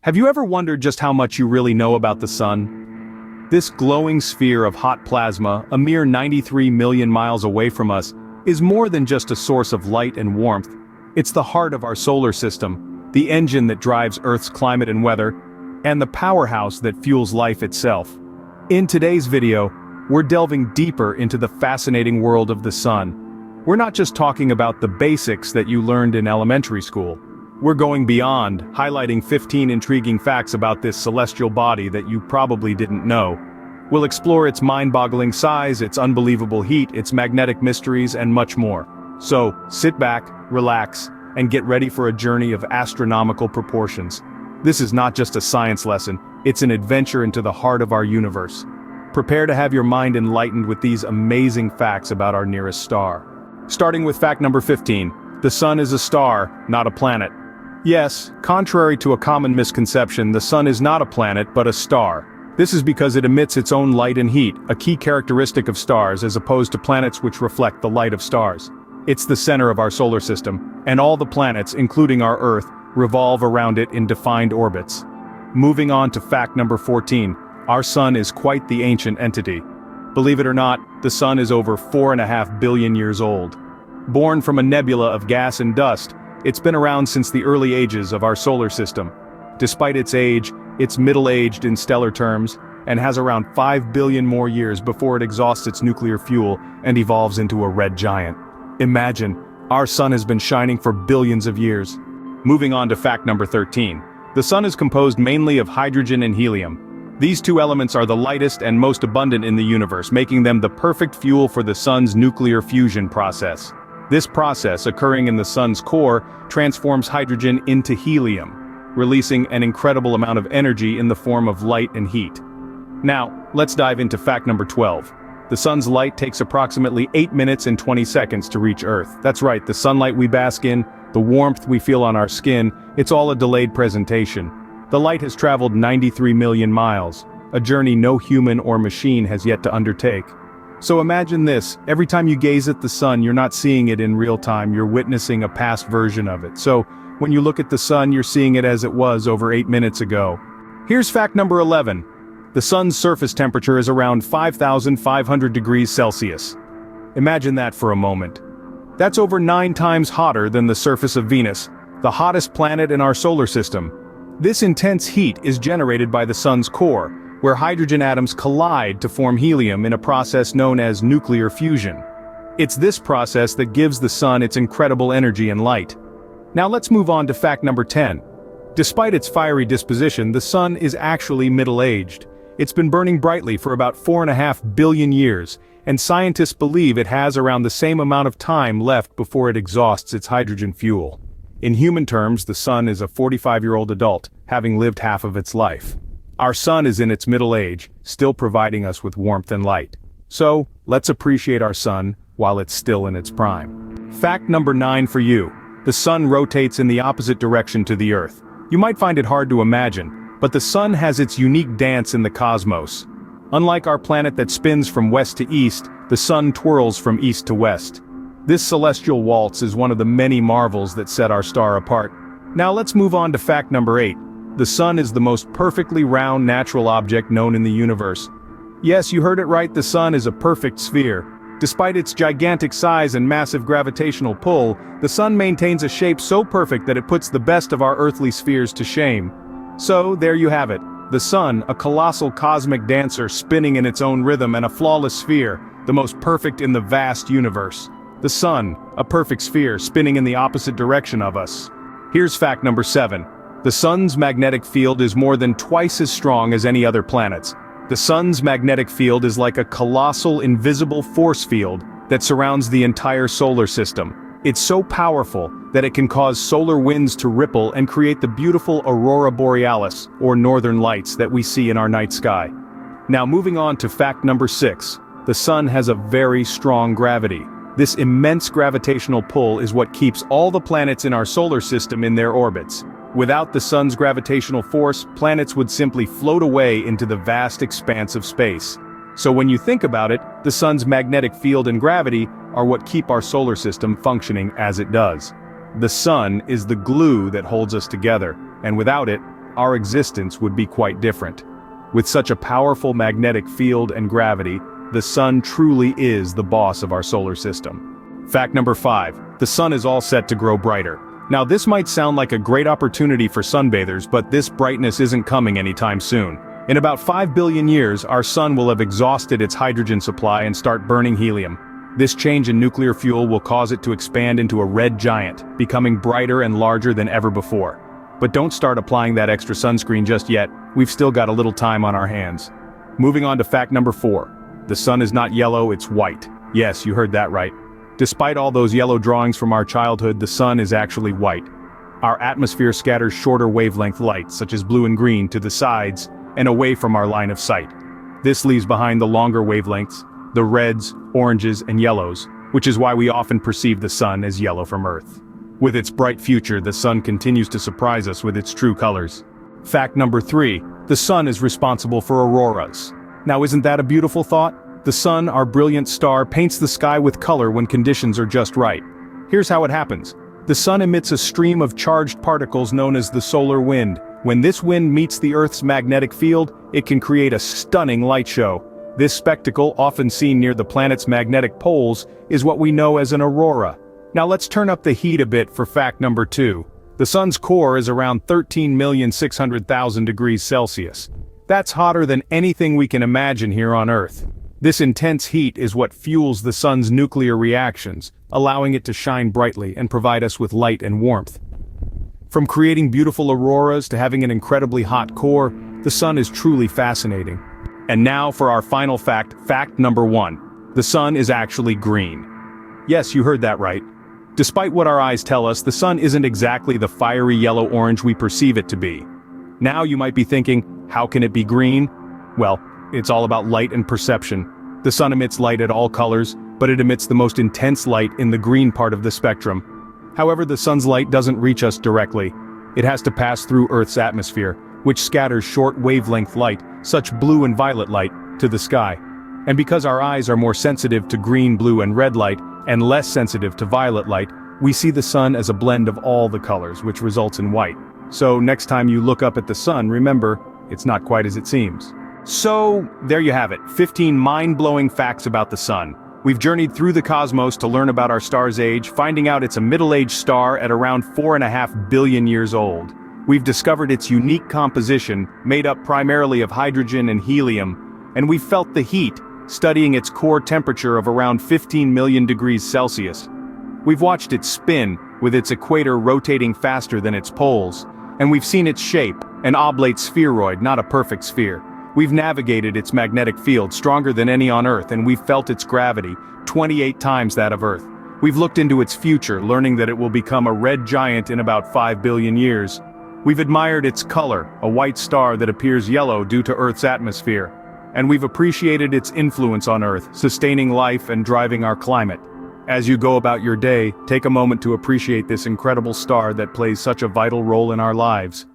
Have you ever wondered just how much you really know about the sun? This glowing sphere of hot plasma, a mere 93 million miles away from us, is more than just a source of light and warmth. It's the heart of our solar system, the engine that drives Earth's climate and weather, and the powerhouse that fuels life itself. In today's video, we're delving deeper into the fascinating world of the sun. We're not just talking about the basics that you learned in elementary school. We're going beyond, highlighting 15 intriguing facts about this celestial body that you probably didn't know. We'll explore its mind-boggling size, its unbelievable heat, its magnetic mysteries, and much more. So, sit back, relax, and get ready for a journey of astronomical proportions. This is not just a science lesson, it's an adventure into the heart of our universe. Prepare to have your mind enlightened with these amazing facts about our nearest star. Starting with fact number 15, the sun is a star, not a planet. Yes, contrary to a common misconception, the sun is not a planet but a star. This is because it emits its own light and heat, a key characteristic of stars as opposed to planets which reflect the light of stars. It's the center of our solar system, and all the planets, including our Earth, revolve around it in defined orbits. Moving on to fact number 14, our sun is quite the ancient entity. Believe it or not, the sun is over 4.5 billion years old. Born from a nebula of gas and dust, it's been around since the early ages of our solar system. Despite its age, it's middle-aged in stellar terms, and has around 5 billion more years before it exhausts its nuclear fuel and evolves into a red giant. Imagine, our sun has been shining for billions of years. Moving on to fact number 13. The sun is composed mainly of hydrogen and helium. These two elements are the lightest and most abundant in the universe, making them the perfect fuel for the sun's nuclear fusion process. This process, occurring in the sun's core, transforms hydrogen into helium, releasing an incredible amount of energy in the form of light and heat. Now, let's dive into fact number 12. The sun's light takes approximately 8 minutes and 20 seconds to reach Earth. That's right, the sunlight we bask in, the warmth we feel on our skin, it's all a delayed presentation. The light has traveled 93 million miles, a journey no human or machine has yet to undertake. So imagine this, every time you gaze at the sun, you're not seeing it in real time, you're witnessing a past version of it. So, when you look at the sun, you're seeing it as it was over 8 minutes ago. Here's fact number 11. The sun's surface temperature is around 5,500 degrees Celsius. Imagine that for a moment. That's over 9 times hotter than the surface of Venus, the hottest planet in our solar system. This intense heat is generated by the sun's core, where hydrogen atoms collide to form helium in a process known as nuclear fusion. It's this process that gives the sun its incredible energy and light. Now let's move on to fact number 10. Despite its fiery disposition, the sun is actually middle-aged. It's been burning brightly for about 4.5 billion years, and scientists believe it has around the same amount of time left before it exhausts its hydrogen fuel. In human terms, the sun is a 45-year-old adult, having lived half of its life. Our sun is in its middle age, still providing us with warmth and light. So, let's appreciate our sun while it's still in its prime. Fact number 9 for you. The sun rotates in the opposite direction to the Earth. You might find it hard to imagine, but the sun has its unique dance in the cosmos. Unlike our planet that spins from west to east, the sun twirls from east to west. This celestial waltz is one of the many marvels that set our star apart. Now let's move on to fact number 8. The sun is the most perfectly round natural object known in the universe. Yes, you heard it right, the sun is a perfect sphere. Despite its gigantic size and massive gravitational pull, the sun maintains a shape so perfect that it puts the best of our earthly spheres to shame. So, there you have it. The sun, a colossal cosmic dancer spinning in its own rhythm and a flawless sphere, the most perfect in the vast universe. The sun, a perfect sphere spinning in the opposite direction of us. Here's fact number 7. The sun's magnetic field is more than twice as strong as any other planet's. The sun's magnetic field is like a colossal invisible force field that surrounds the entire solar system. It's so powerful that it can cause solar winds to ripple and create the beautiful aurora borealis, or northern lights, that we see in our night sky. Now moving on to fact number 6. The sun has a very strong gravity. This immense gravitational pull is what keeps all the planets in our solar system in their orbits. Without the sun's gravitational force, planets would simply float away into the vast expanse of space. So when you think about it, the sun's magnetic field and gravity are what keep our solar system functioning as it does. The sun is the glue that holds us together, and without it, our existence would be quite different. With such a powerful magnetic field and gravity, the sun truly is the boss of our solar system. Fact number 5. The sun is all set to grow brighter. Now this might sound like a great opportunity for sunbathers, but this brightness isn't coming anytime soon. In about 5 billion years, our sun will have exhausted its hydrogen supply and start burning helium. This change in nuclear fuel will cause it to expand into a red giant, becoming brighter and larger than ever before. But don't start applying that extra sunscreen just yet, we've still got a little time on our hands. Moving on to fact number 4. The sun is not yellow, it's white. Yes, you heard that right. Despite all those yellow drawings from our childhood, the sun is actually white. Our atmosphere scatters shorter wavelength light, such as blue and green, to the sides and away from our line of sight. This leaves behind the longer wavelengths, the reds, oranges, and yellows, which is why we often perceive the sun as yellow from Earth. With its bright future, the sun continues to surprise us with its true colors. Fact number 3. The sun is responsible for auroras. Now isn't that a beautiful thought? The sun, our brilliant star, paints the sky with color when conditions are just right. Here's how it happens. The sun emits a stream of charged particles known as the solar wind. When this wind meets the Earth's magnetic field, it can create a stunning light show. This spectacle, often seen near the planet's magnetic poles, is what we know as an aurora. Now let's turn up the heat a bit for fact number 2. The sun's core is around 13,600,000 degrees Celsius. That's hotter than anything we can imagine here on Earth. This intense heat is what fuels the sun's nuclear reactions, allowing it to shine brightly and provide us with light and warmth. From creating beautiful auroras to having an incredibly hot core, the sun is truly fascinating. And now for our final fact, fact number 1. The sun is actually green. Yes, you heard that right. Despite what our eyes tell us, the sun isn't exactly the fiery yellow-orange we perceive it to be. Now you might be thinking, how can it be green? Well, it's all about light and perception. The sun emits light at all colors, but it emits the most intense light in the green part of the spectrum. However, the sun's light doesn't reach us directly. It has to pass through Earth's atmosphere, which scatters short wavelength light, such blue and violet light, to the sky. And because our eyes are more sensitive to green, blue, and red light, and less sensitive to violet light, we see the sun as a blend of all the colors, which results in white. So next time you look up at the sun, remember, it's not quite as it seems. So, there you have it, 15 mind-blowing facts about the sun. We've journeyed through the cosmos to learn about our star's age, finding out it's a middle-aged star at around 4.5 billion years old. We've discovered its unique composition, made up primarily of hydrogen and helium, and we've felt the heat, studying its core temperature of around 15 million degrees Celsius. We've watched it spin, with its equator rotating faster than its poles, and we've seen its shape, an oblate spheroid, not a perfect sphere. We've navigated its magnetic field, stronger than any on Earth, and we've felt its gravity, 28 times that of Earth. We've looked into its future, learning that it will become a red giant in about 5 billion years. We've admired its color, a white star that appears yellow due to Earth's atmosphere. And we've appreciated its influence on Earth, sustaining life and driving our climate. As you go about your day, take a moment to appreciate this incredible star that plays such a vital role in our lives.